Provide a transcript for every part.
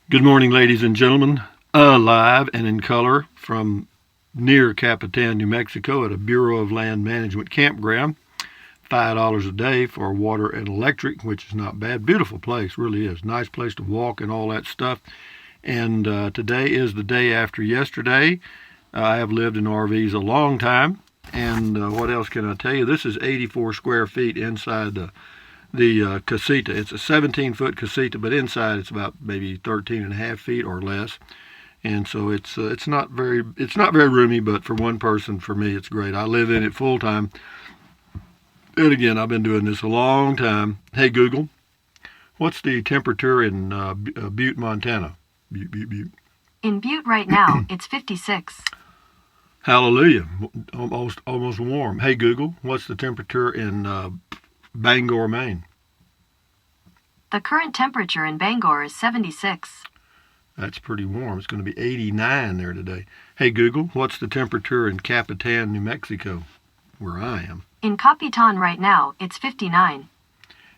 Good morning, ladies and gentlemen. Live and in color from near Capitan, New Mexico at a Bureau of Land Management campground. $5 a day for water and electric, which is not bad. Beautiful place, really is. Nice place to walk and all that stuff. And today is the day after yesterday. I have lived in RVs a long time. And what else can I tell you? This is 84 square feet inside the casita. It's a 17-foot casita, but inside it's about maybe 13 and a half feet or less. And so it's not very roomy, but for one person, for me, it's great. I live in it full time. And again, I've been doing this a long time. Hey Google, what's the temperature in Butte, Montana? Butte. In Butte right now, it's 56. Hallelujah, almost warm. Hey Google, what's the temperature in Bangor, Maine? The current temperature in Bangor is 76. That's pretty warm. It's going to be 89 there today. Hey Google, what's the temperature in Capitan, New Mexico, where I am? In Capitan right now, it's 59.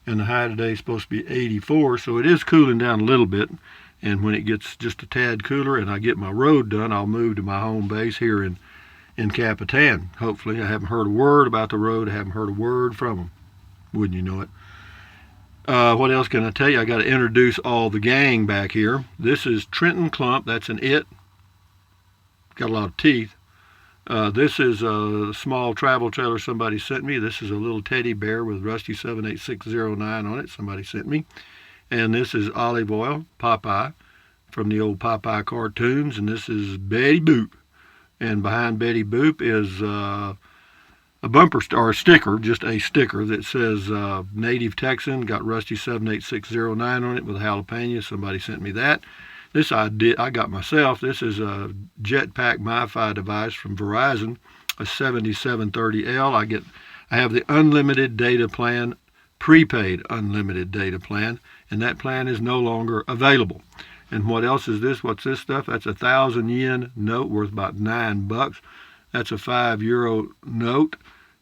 And the high today is supposed to be 84, so it is cooling down a little bit. And when it gets just a tad cooler and I get my road done, I'll move to my home base here in Capitan. Hopefully. I haven't heard a word about the road. I haven't heard a word from them. Wouldn't you know it? What else can I tell you? I got to introduce all the gang back here. This is Trenton Clump. That's an it. Got a lot of teeth. This is a small travel trailer somebody sent me. This is a little teddy bear with Rusty 78609 on it. Somebody sent me. And this is Olive Oil, Popeye, from the old Popeye cartoons. And this is Betty Boop. And behind Betty Boop is a bumper or a sticker, just a sticker that says Native Texan, got Rusty 78609 on it with a jalapeno. Somebody sent me that. This I got myself. This is a Jetpack MiFi device from Verizon, a 7730L. I have the unlimited data plan, prepaid unlimited data plan, and that plan is no longer available. And what else is this? What's this stuff? That's a 1,000 yen note worth about $9. That's a €5 note.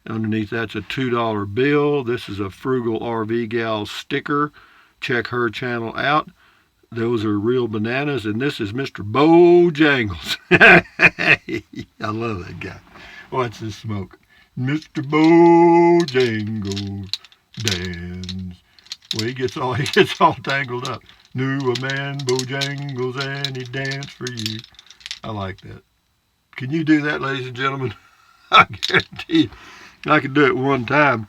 Underneath that's a $2 bill. This is a Frugal RV Gal sticker. Check her channel out. Those are real bananas. And this is Mr. Bojangles. I love that guy. Watch this smoke. Mr. Bojangles dance. Well, he gets all tangled up. Knew a man, Bojangles, and he danced for you. I like that. Can you do that, ladies and gentlemen? I guarantee you, I could do it one time.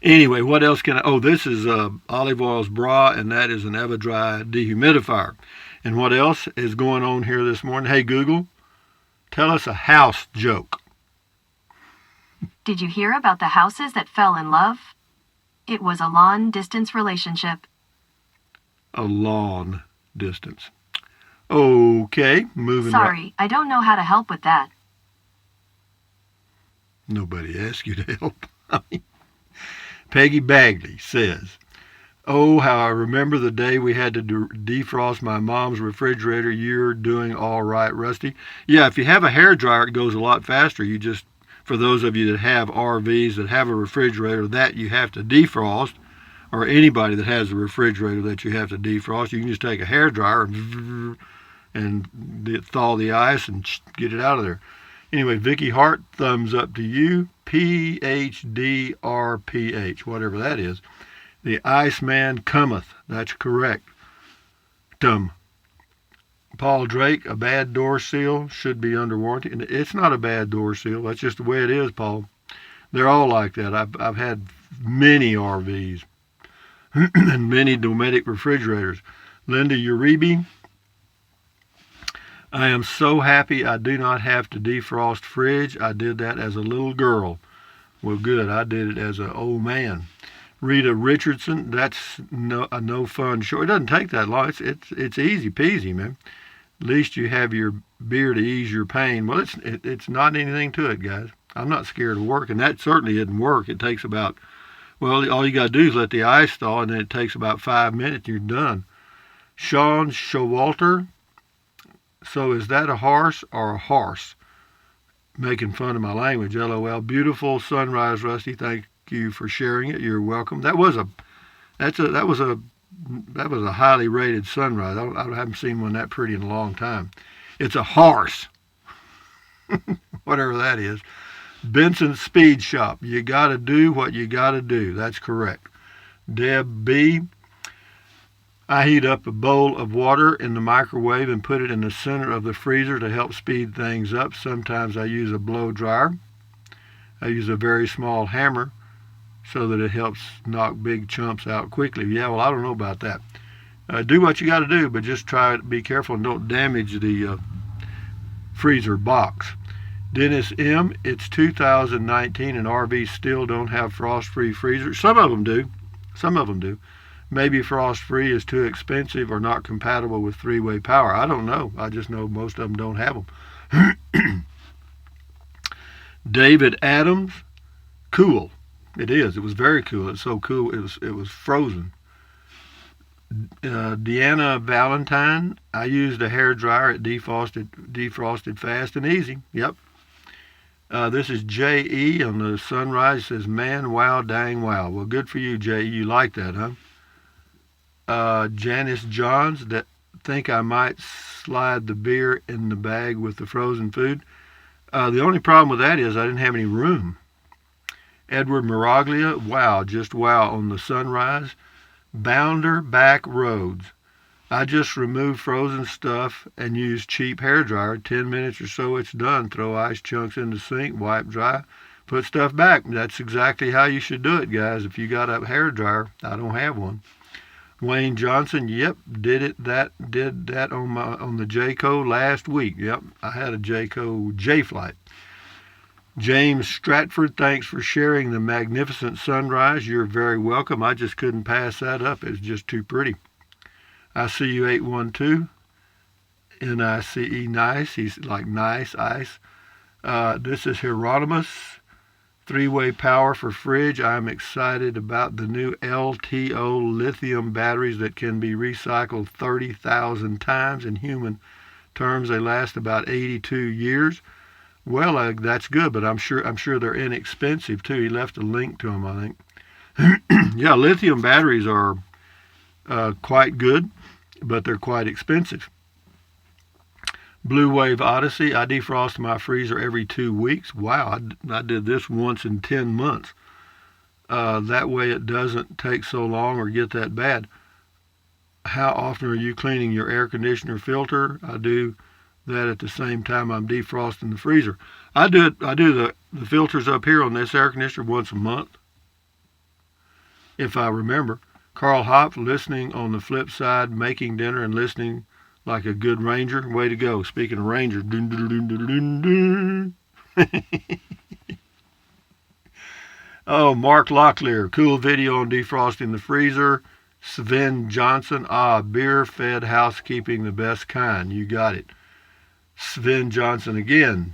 Anyway, what else can I... Oh, this is Olive Oil's bra, and that is an EverDry dehumidifier. And what else is going on here this morning? Hey, Google, tell us a house joke. Did you hear about the houses that fell in love? It was a long-distance relationship. A long distance. Okay, moving Sorry, I don't know how to help with that. Nobody asked you to help. Peggy Bagley says, oh, how I remember the day we had to defrost my mom's refrigerator. You're doing all right, Rusty. Yeah, if you have a hairdryer, it goes a lot faster. You just, for those of you that have RVs that have a refrigerator that you have to defrost, or anybody that has a refrigerator that you have to defrost, you can just take a hairdryer and thaw the ice and get it out of there. Anyway, Vicky Hart, thumbs up to you. PHDRPH, whatever that is. The Iceman cometh. That's correct. Paul Drake, a bad door seal should be under warranty. And it's not a bad door seal. That's just the way it is, Paul. They're all like that. I've had many RVs and many Dometic refrigerators. Linda Uribe, I am so happy I do not have to defrost fridge. I did that as a little girl. Well, good. I did it as an old man. Rita Richardson, that's no fun show. It doesn't take that long. It's easy peasy, man. At least you have your beer to ease your pain. Well, it's not anything to it, guys. I'm not scared of work, and that certainly isn't work. It takes about, well, all you got to do is let the ice thaw, and then it takes about 5 minutes, and you're done. Sean Showalter, so is that a horse or a horse? Making fun of my language, LOL. Beautiful sunrise, Rusty. Thank you for sharing it. You're welcome. That was a that was a highly rated sunrise. I haven't seen one that pretty in a long time. It's a horse, whatever that is. Benson Speed Shop. You got to do what you got to do. That's correct. Deb B. I heat up a bowl of water in the microwave and put it in the center of the freezer to help speed things up. Sometimes I use a blow dryer. I use a very small hammer so that it helps knock big chunks out quickly. Yeah, well, I don't know about that. Do what you got to do, but just try to be careful and don't damage the freezer box. Dennis M., it's 2019 and RVs still don't have frost-free freezers. Some of them do. Some of them do. Maybe frost-free is too expensive or not compatible with three-way power. I don't know. I just know most of them don't have them. David Adams, cool. It is. It was very cool. It's so cool. It was frozen. Deanna Valentine, I used a hair dryer. It defrosted fast and easy. Yep. This is J.E. on the sunrise. It says, man, wow, dang, wow. Well, good for you, J.E. You like that, huh? Janice Johns, that think I might slide the beer in the bag with the frozen food. The only problem with that is I didn't have any room. Edward Miraglia, wow, just wow on the sunrise. Bounder Back Roads. I just remove frozen stuff and use cheap hair dryer. 10 minutes or so, it's done. Throw ice chunks in the sink, wipe dry, put stuff back. That's exactly how you should do it, guys. If you got a hair dryer, I don't have one. Wayne Johnson, yep, did that on the Jayco last week. Yep, I had a Jayco J-Flight. James Stratford, thanks for sharing the magnificent sunrise. You're very welcome. I just couldn't pass that up. It was just too pretty. I see you 812. N-I-C-E, nice. He's like nice, ice. This is Hieronymus. Three-way power for fridge. I'm excited about the new LTO lithium batteries that can be recycled 30,000 times. In human terms, they last about 82 years. Well, that's good, but I'm sure they're inexpensive too. He left a link to them, I think. Yeah, lithium batteries are quite good, but they're quite expensive. Blue Wave Odyssey, I defrost my freezer every 2 weeks. Wow, I did this once in 10 months. That way it doesn't take so long or get that bad. How often are you cleaning your air conditioner filter? I do that at the same time I'm defrosting the freezer. I do the filters up here on this air conditioner once a month, if I remember. Carl Hopf, listening on the flip side, making dinner and listening like a good ranger. Way to go. Speaking of rangers. Dun, dun, dun, dun, dun, dun. Oh, Mark Locklear, cool video on defrosting the freezer. Sven Johnson, beer-fed housekeeping, the best kind. You got it. Sven Johnson again.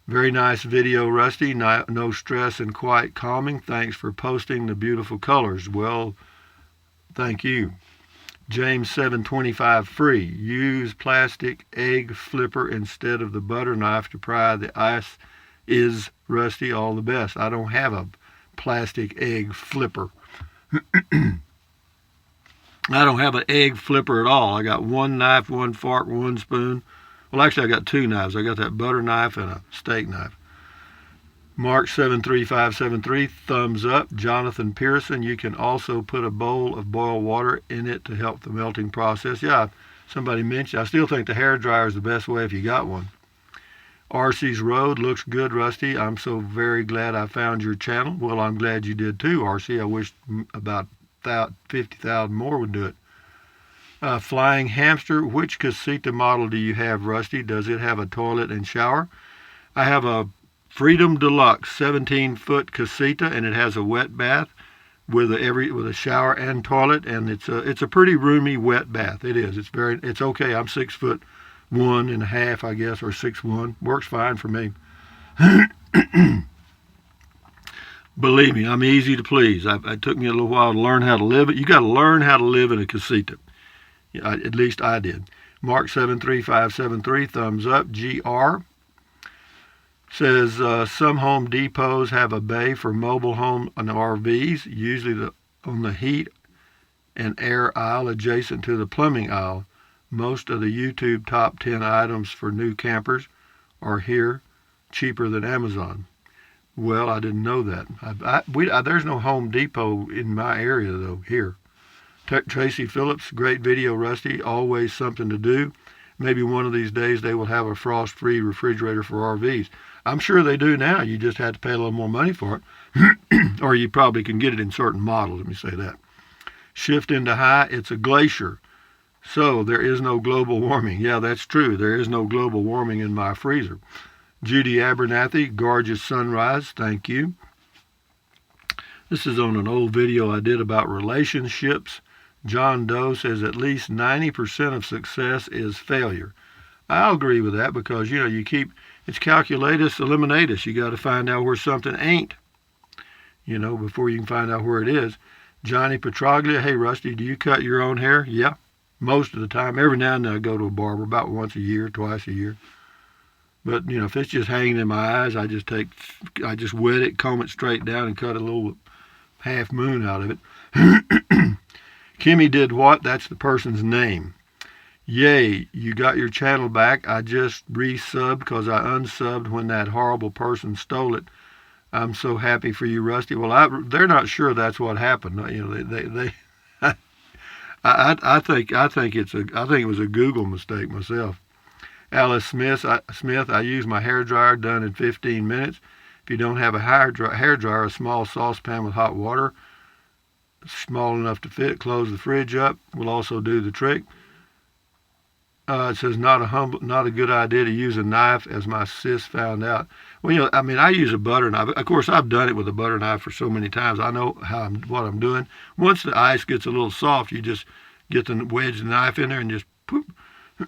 Very nice video, Rusty. No stress and quite calming. Thanks for posting the beautiful colors. Well, thank you. James 725 free. Use plastic egg flipper instead of the butter knife to pry the ice. Is Rusty all the best? I don't have a plastic egg flipper. I don't have an egg flipper at all. I got one knife, one fork, one spoon. Well, actually, I got two knives. I got that butter knife and a steak knife. Mark 73573, thumbs up. Jonathan Pearson, you can also put a bowl of boiled water in it to help the melting process. Yeah, somebody mentioned. I still think the hair dryer is the best way if you got one. RC's Road looks good, Rusty. I'm so very glad I found your channel. Well, I'm glad you did too, RC. I wish about 50,000 more would do it. Flying Hamster, which Casita model do you have, Rusty? Does it have a toilet and shower? I have a Freedom Deluxe 17-foot Casita, and it has a wet bath with a shower and toilet, and it's a pretty roomy wet bath. It is. It's okay. I'm 6'1.5", I guess, or 6'1". Works fine for me. Believe me, I'm easy to please. It took me a little while to learn how to live it. You got to learn how to live in a Casita. Yeah, at least I did. Mark 73573, thumbs up. GR says some Home Depots have a bay for mobile home and RVs. Usually on the heat and air aisle adjacent to the plumbing aisle. Most of the YouTube top 10 items for new campers are here, cheaper than Amazon. Well, I didn't know that. There's no Home Depot in my area, though, here. Tracy Phillips, great video, Rusty. Always something to do. Maybe one of these days they will have a frost-free refrigerator for RVs. I'm sure they do now. You just have to pay a little more money for it. Or you probably can get it in certain models, let me say that. Shift into high, it's a glacier. So there is no global warming. Yeah, that's true. There is no global warming in my freezer. Judy Abernathy, gorgeous sunrise. Thank you. This is on an old video I did about relationships. John Doe says at least 90% of success is failure. I'll agree with that because, it's calculatus eliminatus. You got to find out where something ain't, before you can find out where it is. Johnny Petroglia, hey, Rusty, do you cut your own hair? Yeah, most of the time. Every now and then I go to a barber about once a year, twice a year. But, if it's just hanging in my eyes, I just wet it, comb it straight down, and cut a little half moon out of it. Kimmy did what? That's the person's name. Yay, you got your channel back. I just resubbed because I unsubbed when that horrible person stole it. I'm so happy for you, Rusty. Well, they're not sure that's what happened. I think it was a Google mistake myself. Alice Smith, I use my hair dryer, done in 15 minutes. If you don't have a hair dryer, a small saucepan with hot water, small enough to fit, close the fridge up, will also do the trick. It says not a good idea to use a knife, as my sis found out. Well, I use a butter knife. Of course, I've done it with a butter knife for so many times. I know what I'm doing. Once the ice gets a little soft, you just get the wedge the knife in there and just poop,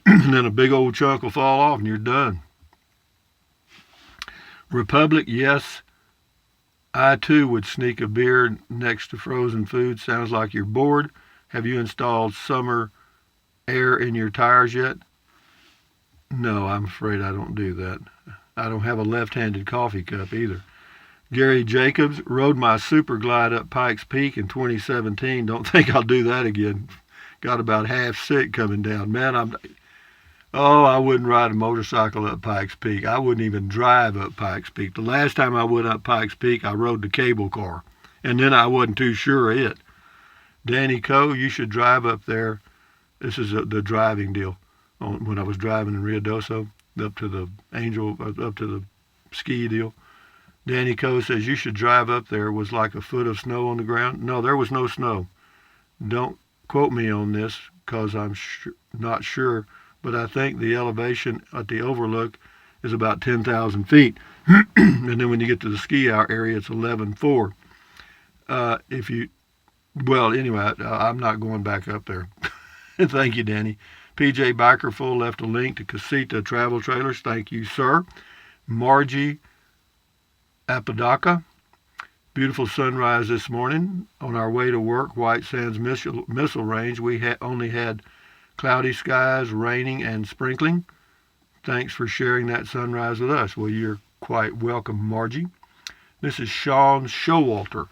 and then a big old chunk will fall off and you're done. Republic, yes, I too would sneak a beer next to frozen food. Sounds like you're bored. Have you installed summer air in your tires yet? No, I'm afraid I don't do that. I don't have a left-handed coffee cup either. Gary Jacobs, rode my Super Glide up Pikes Peak in 2017. Don't think I'll do that again. Got about half sick coming down. Man, I wouldn't ride a motorcycle up Pikes Peak. I wouldn't even drive up Pikes Peak. The last time I went up Pikes Peak, I rode the cable car, and then I wasn't too sure of it. Danny Coe, you should drive up there. This is the driving deal. When I was driving in Rio Doso, up to the ski deal. Danny Coe says you should drive up there. It was like a foot of snow on the ground. No, there was no snow. Don't quote me on this because I'm not sure, but I think the elevation at the overlook is about 10,000 feet. And then when you get to the ski area, it's 11,400. Anyway, I'm not going back up there. Thank you, Danny. PJ Bikerful left a link to Casita Travel Trailers. Thank you, sir. Margie Apodaca. Beautiful sunrise this morning. On our way to work, White Sands Missile Range, we only had cloudy skies, raining, and sprinkling. Thanks for sharing that sunrise with us. Well, you're quite welcome, Margie. This is Sean Showalter.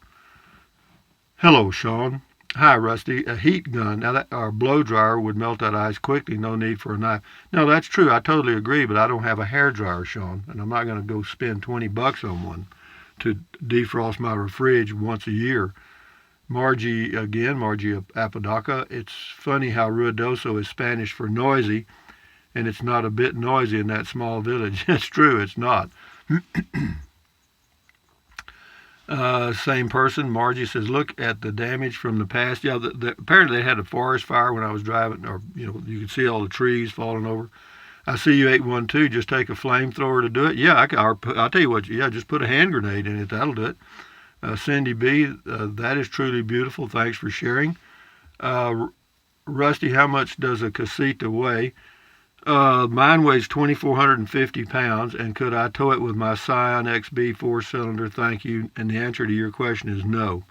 Hello, Sean. Hi, Rusty. A heat gun. Now, our blow dryer would melt that ice quickly. No need for a knife. No, that's true. I totally agree, but I don't have a hair dryer, Sean, and I'm not going to go spend $20 on one to defrost my fridge once a year. Margie Apodaca. It's funny how Ruidoso is Spanish for noisy, and it's not a bit noisy in that small village. It's true, it's not. Same person. Margie says, look at the damage from the past. Yeah, apparently they had a forest fire when I was driving, or, you could see all the trees falling over. I see you 812. Just take a flamethrower to do it. Yeah, I'll tell you what. Yeah, just put a hand grenade in it. That'll do it. Cindy B, that is truly beautiful. Thanks for sharing. Rusty, how much does a Casita weigh? Mine weighs 2,450 pounds, and could I tow it with my Scion XB 4-cylinder? Thank you. And the answer to your question is no.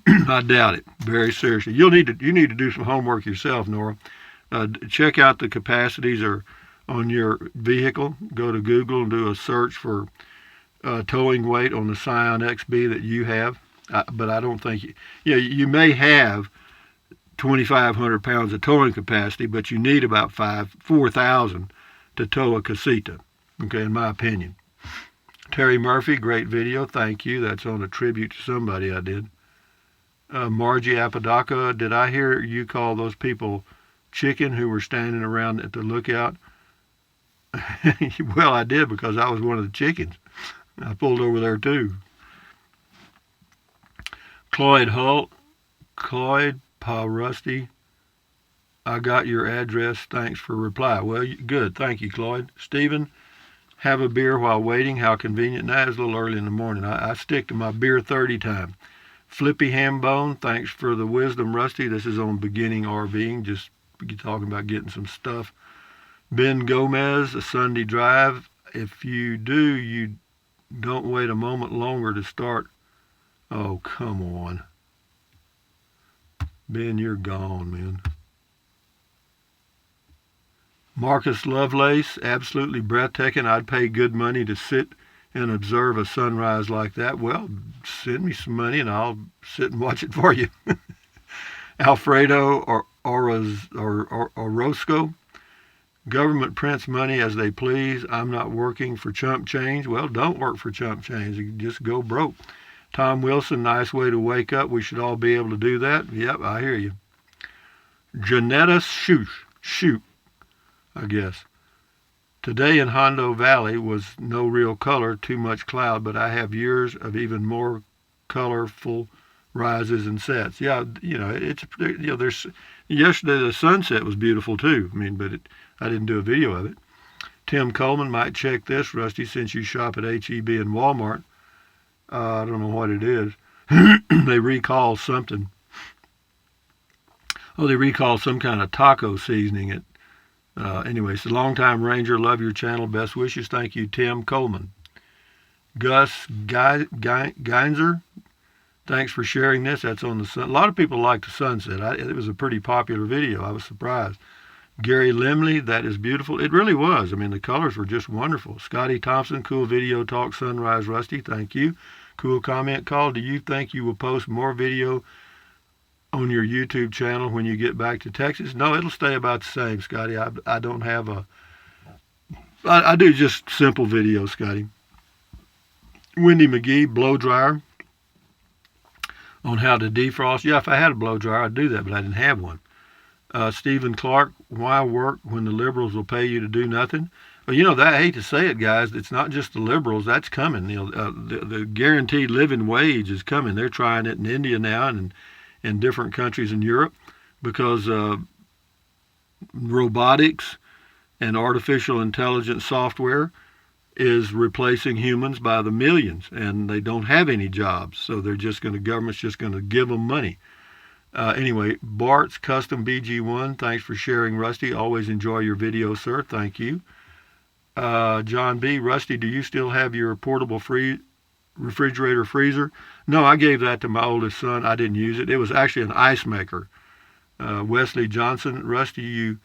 I doubt it. Very seriously. You need to do some homework yourself, Nora. Check out the capacities on your vehicle. Go to Google and do a search for towing weight on the Scion XB that you have. But I don't think you may have 2,500 pounds of towing capacity, but you need about 4,000 to tow a casita, okay, in my opinion. Terry Murphy, great video, thank you. That's on a tribute to somebody I did. Margie Apodaca, did I hear you call those people chicken who were standing around at the lookout? Well, I did, because I was one of the chickens. I pulled over there too. Cloyd Hull, Cloyd Pa Rusty, I got your address. Thanks for reply. Well, good. Thank you, Cloyd. Stephen, have a beer while waiting. How convenient. Now it's a little early in the morning. I stick to my beer 30 time. Flippy Hambone, thanks for the wisdom, Rusty. This is on beginning RVing, just talking about getting some stuff. Ben Gomez, a Sunday drive. If you do, you don't wait a moment longer to start. Oh, come on. Ben, you're gone, man. Marcus Lovelace, absolutely breathtaking. I'd pay good money to sit and observe a sunrise like that. Well, send me some money and I'll sit and watch it for you. Alfredo Orozco, government prints money as they please. I'm not working for chump change. Well, don't work for chump change. You just go broke. Tom Wilson, nice way to wake up. We should all be able to do that. Yep, I hear you. Janetta Shoot, I guess. Today in Hondo Valley was no real color, too much cloud, but I have years of even more colorful rises and sets. Yeah, there's yesterday the sunset was beautiful too. I mean, but I didn't do a video of it. Tim Coleman, might check this, Rusty, since you shop at H-E-B and Walmart. I don't know what it is. They recall something. Oh, they recall some kind of taco seasoning. Anyway, it's a long-time Ranger. Love your channel. Best wishes. Thank you, Tim Coleman. Gus Geinzer, thanks for sharing this. That's on the sun. A lot of people like the sunset. It was a pretty popular video. I was surprised. Gary Limley, that is beautiful. It really was. I mean, the colors were just wonderful. Scotty Thompson, cool video talk, sunrise, Rusty. Thank you. Cool comment call. Do you think you will post more video on your YouTube channel when you get back to Texas? No, it'll stay about the same, Scotty. I don't have I do just simple videos, Scotty. Wendy McGee, blow dryer on how to defrost. Yeah, if I had a blow dryer, I'd do that, but I didn't have one. Stephen Clark, why work when the liberals will pay you to do nothing? Well, I hate to say it, guys. It's not just the liberals. That's coming. The guaranteed living wage is coming. They're trying it in India now and in different countries in Europe because robotics and artificial intelligence software is replacing humans by the millions, and they don't have any jobs. So government's just going to give them money. Anyway, Bart's Custom BG1, thanks for sharing, Rusty. Always enjoy your videos, sir. Thank you. John B. Rusty, do you still have your portable refrigerator freezer? No, I gave that to my oldest son. I didn't use it. It was actually an ice maker. Wesley Johnson, Rusty, you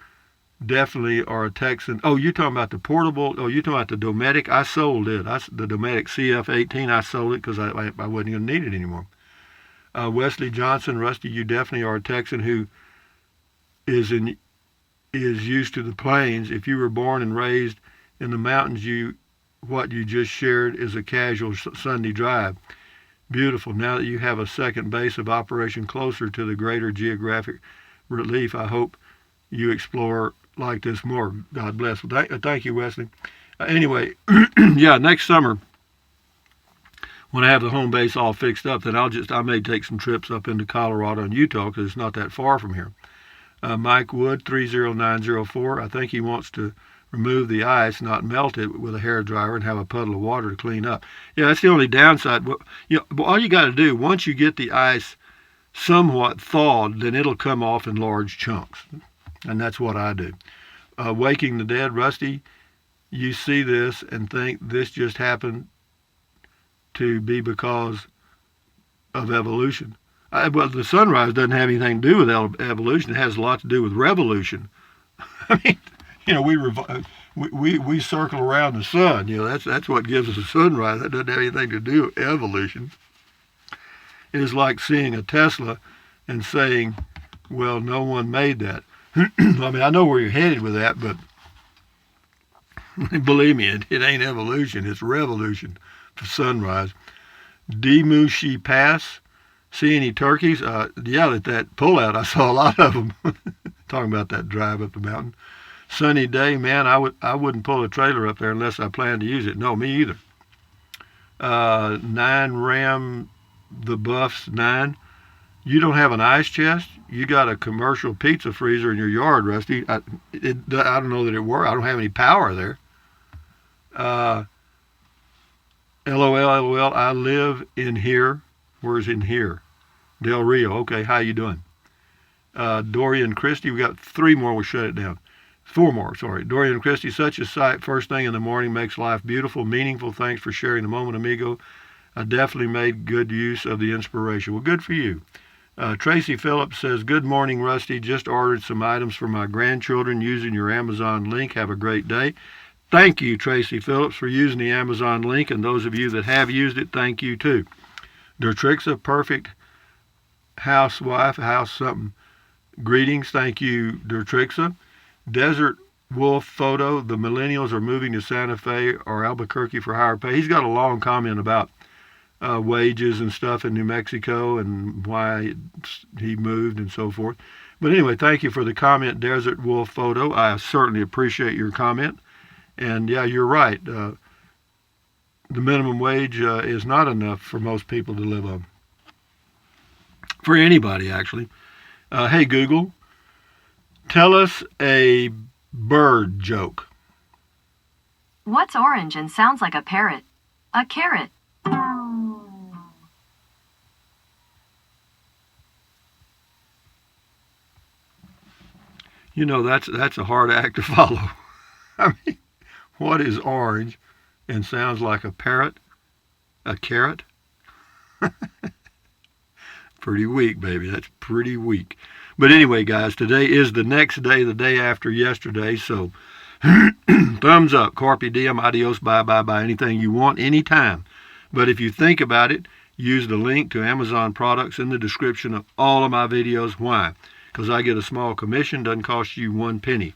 definitely are a Texan. Oh, you're talking about the portable. Oh, you're talking about the Dometic. I sold it. The Dometic CF18, I sold it because I wasn't going to need it anymore. Wesley Johnson, Rusty, you definitely are a Texan who is used to the plains. If you were born and raised in the mountains, what you just shared is a casual Sunday drive. Beautiful. Now that you have a second base of operation closer to the greater geographic relief, I hope you explore like this more. God bless. Well, thank you, Wesley. Anyway, yeah, next summer, when I have the home base all fixed up, then I may take some trips up into Colorado and Utah because it's not that far from here. Mike Wood, 30904, I think he wants to remove the ice, not melt it with a hairdryer and have a puddle of water to clean up. Yeah, that's the only downside. All you got to do, once you get the ice somewhat thawed, then it'll come off in large chunks. And that's what I do. Waking the Dead, Rusty, you see this and think this just happened to be because of evolution. Well, the sunrise doesn't have anything to do with evolution. It has a lot to do with revolution. I mean, we circle around the sun. That's what gives us a sunrise. That doesn't have anything to do with evolution. It is like seeing a Tesla and saying, Well, no one made that. I mean, I know where you're headed with that, but believe me, it ain't evolution. It's revolution for sunrise. Demushi Pass. See any turkeys? Yeah, at that pullout, I saw a lot of them. Talking about that drive up the mountain. Sunny day, man. I wouldn't pull a trailer up there unless I planned to use it. No, me either. 9 Ram the Buffs 9. You don't have an ice chest? You got a commercial pizza freezer in your yard, Rusty. I don't know that it works. I don't have any power there. LOL. I live in here. Where's in here? Del Rio. Okay, how you doing? Dorian Christie. We got 3 more. We'll shut it down. 4 more, sorry. Dorian Christie. Such a sight first thing in the morning makes life beautiful, meaningful. Thanks for sharing the moment, amigo. I definitely made good use of the inspiration. Well, good for you. Tracy Phillips says, good morning, Rusty. Just ordered some items for my grandchildren using your Amazon link. Have a great day. Thank you, Tracy Phillips, for using the Amazon link, and those of you that have used it, thank you too. Dertrixa, perfect housewife, house something. Greetings, thank you, Dertrixa. Desert Wolf Photo, the millennials are moving to Santa Fe or Albuquerque for higher pay. He's got a long comment about wages and stuff in New Mexico and why he moved and so forth. But anyway, thank you for the comment, Desert Wolf Photo. I certainly appreciate your comment. And yeah, you're right. The minimum wage is not enough for most people to live on. For anybody, actually. Hey, Google, tell us a bird joke. What's orange and sounds like a parrot? A carrot. You know, that's a hard act to follow. I mean, what is orange and sounds like a parrot? A carrot? Pretty weak, baby. That's pretty weak. But anyway, guys, today is the next day, the day after yesterday. So thumbs up, carpe diem, adios, bye, bye, bye, anything you want, anytime. But if you think about it, use the link to Amazon products in the description of all of my videos. Why? Because I get a small commission, doesn't cost you 1 penny.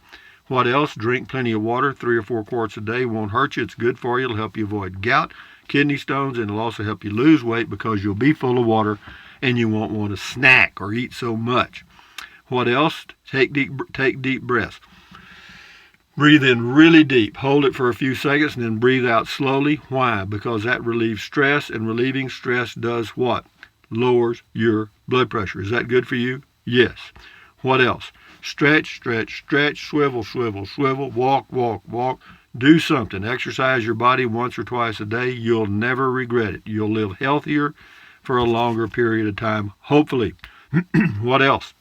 What else? Drink plenty of water, 3 or 4 quarts a day. Won't hurt you. It's good for you. It'll help you avoid gout, kidney stones, and it'll also help you lose weight because you'll be full of water and you won't want to snack or eat so much. What else? Take deep breaths. Breathe in really deep. Hold it for a few seconds and then breathe out slowly. Why? Because that relieves stress, and relieving stress does what? Lowers your blood pressure. Is that good for you? Yes. What else? Stretch, stretch, stretch, swivel, swivel, swivel, walk, walk, walk. Do something. Exercise your body once or twice a day. You'll never regret it. You'll live healthier for a longer period of time, hopefully. What else?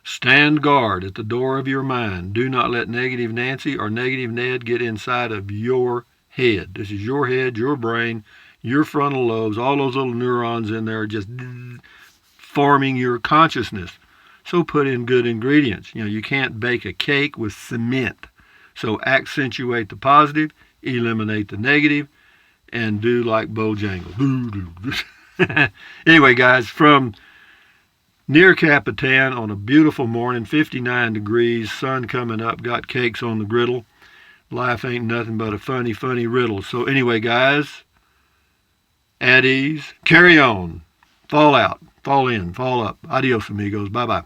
Stand guard at the door of your mind. Do not let negative Nancy or negative Ned get inside of your head. This is your head, your brain, your frontal lobes, all those little neurons in there just forming your consciousness. So put in good ingredients. You know, you can't bake a cake with cement. So accentuate the positive, eliminate the negative, and do like Bojangles. Anyway, guys, from near Capitan on a beautiful morning, 59 degrees, sun coming up, got cakes on the griddle. Life ain't nothing but a funny, funny riddle. So anyway, guys, at ease, carry on, fall out, fall in, fall up. Adios, amigos. Bye-bye.